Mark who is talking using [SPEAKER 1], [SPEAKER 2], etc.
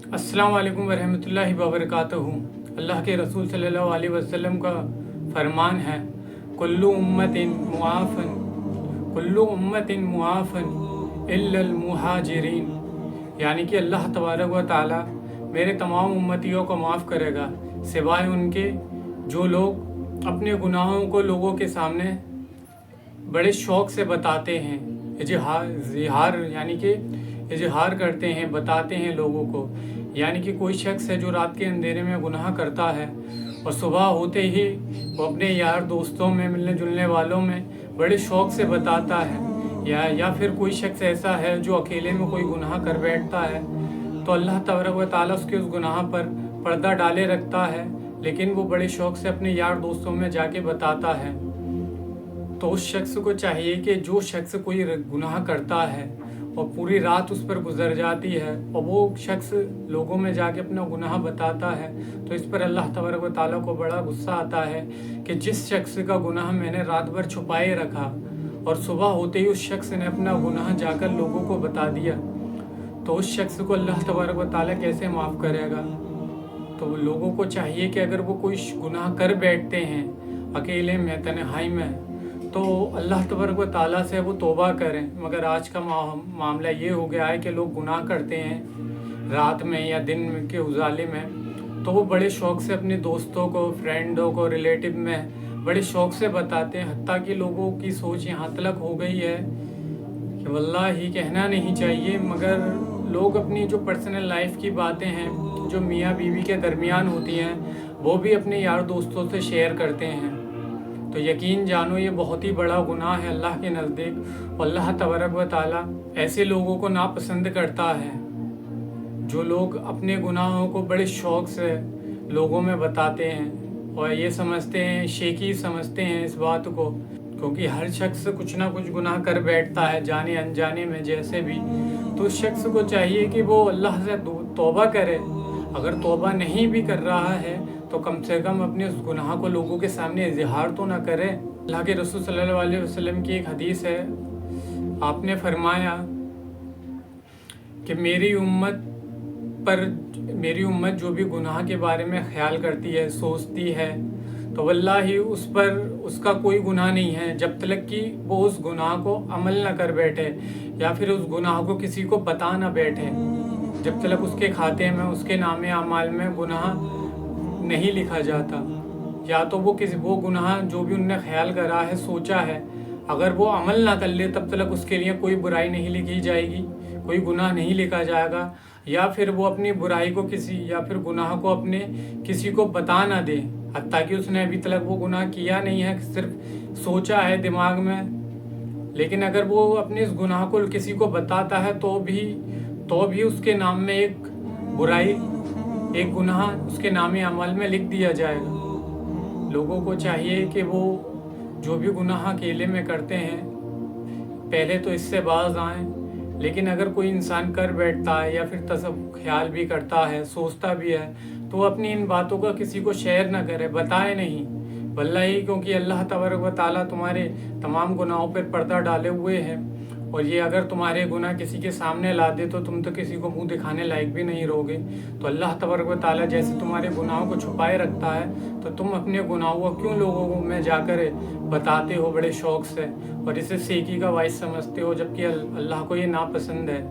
[SPEAKER 1] अस्सलाम वालेकुम वरहमतुल्लाहि वबरकातुहू। अल्लाह के रसूल सल्लल्लाहु अलैहि वसल्लम का फरमान है, कुल्लु उम्मतिन मुआफ़न कुल्लु उम्मतिन मुआफ़न इल्लल मुहाजिरीन। यानी कि अल्लाह तबारक व ताला मेरे तमाम उम्मतियों को माफ़ करेगा सिवाय उनके जो लोग अपने गुनाहों को लोगों के सामने बड़े शौक़ से बताते हैं। इजहार यानी कि इजहार करते हैं, बताते हैं लोगों को। यानी कि कोई शख्स है जो रात के अंधेरे में गुनाह करता है और सुबह होते ही वो अपने यार दोस्तों में, मिलने जुलने वालों में बड़े शौक़ से बताता है। या फिर कोई शख्स ऐसा है जो अकेले में कोई गुनाह कर बैठता है तो अल्लाह तबारक व तआला उसके उस गुनाह पर पर्दा डाले रखता है, लेकिन वो बड़े शौक़ से अपने यार दोस्तों में जाके बताता है। तो उस शख्स को चाहिए कि जो शख्स कोई गुनाह करता है और पूरी रात उस पर गुजर जाती है और वो शख्स लोगों में जाके अपना गुनाह बताता है, तो इस पर अल्लाह तबारक व तआला को बड़ा गुस्सा आता है कि जिस शख्स का गुनाह मैंने रात भर छुपाए रखा और सुबह होते ही उस शख्स ने अपना गुनाह जाकर लोगों को बता दिया, तो उस शख्स को अल्लाह तबारक व तआला कैसे माफ़ करेगा। तो लोगों को चाहिए कि अगर वो कोई गुनाह कर बैठते हैं अकेले में, तन्हाई में, तो अल्लाह तबारक व तआला से वो तौबा करें। मगर आज का मामला ये हो गया है कि लोग गुनाह करते हैं रात में या दिन के उजाले में, तो वो बड़े शौक़ से अपने दोस्तों को, फ्रेंडों को, रिलेटिव में बड़े शौक़ से बताते हैं। हत्ता कि लोगों की सोच यहाँ तक हो गई है कि वल्लाही कहना नहीं चाहिए, मगर लोग अपनी जो पर्सनल लाइफ की बातें हैं जो मियाँ बीवी के दरमियान होती हैं वो भी अपने यार दोस्तों से शेयर करते हैं। तो यकीन जानो ये बहुत ही बड़ा गुनाह है अल्लाह के नज़दीक। अल्लाह तबारक व तआला ऐसे लोगों को नापसंद करता है जो लोग अपने गुनाहों को बड़े शौक़ से लोगों में बताते हैं और ये समझते हैं, शेखी समझते हैं इस बात को, क्योंकि हर शख्स कुछ ना कुछ गुनाह कर बैठता है जाने अनजाने में जैसे भी। तो उस शख्स को चाहिए कि वो अल्लाह से तौबा करे। अगर तौबा नहीं भी कर रहा है तो कम से कम अपने उस गुनाह को लोगों के सामने इजहार तो ना करे। अल्लाह के रसूल सल्लल्लाहु अलैहि वसल्लम की एक हदीस है, आपने फरमाया कि मेरी उम्मत जो भी गुनाह के बारे में ख्याल करती है, सोचती है, तो वल्लाही उस पर उसका कोई गुनाह नहीं है जब तक कि वो उस गुनाह को अमल ना कर बैठे या फिर उस गुनाह को किसी को बता ना बैठे। जब तक उसके खाते में, उसके नामे अमाल में गुनाह नहीं लिखा जाता, या तो वो गुनाह जो भी उनने ख्याल करा है, सोचा है, अगर वो अमल ना कर ले तब तक उसके लिए कोई बुराई नहीं लिखी जाएगी, कोई गुनाह नहीं लिखा जाएगा। या फिर वो अपनी बुराई को या फिर गुनाह को अपने किसी को बता ना दे, हत्ता कि उसने अभी तक वो गुनाह किया नहीं है, सिर्फ सोचा है दिमाग में। लेकिन अगर वो अपने इस गुनाह को किसी को बताता है तो भी उसके नाम में एक बुराई, एक गुनाह उसके नामे अमल में लिख दिया जाएगा। लोगों को चाहिए कि वो जो भी गुनाह अकेले में करते हैं पहले तो इससे बाज आएं, लेकिन अगर कोई इंसान कर बैठता है या फिर ख्याल भी करता है, सोचता भी है, तो अपनी इन बातों का किसी को शेयर ना करे, बताए नहीं वल्लाही, क्योंकि अल्लाह तबारक व तआला तुम्हारे तमाम गुनाहों पर पर्दा डाले हुए हैं। और ये अगर तुम्हारे गुनाह किसी के सामने ला दे तो तुम तो किसी को मुंह दिखाने लायक भी नहीं रहोगे। तो अल्लाह तबारक व तआला जैसे तुम्हारे गुनाहों को छुपाए रखता है, तो तुम अपने गुनाहों को क्यों लोगों में जाकर बताते हो बड़े शौक़ से और इसे सेकी का वाइस समझते हो, जबकि अल्लाह को ये नापसंद है।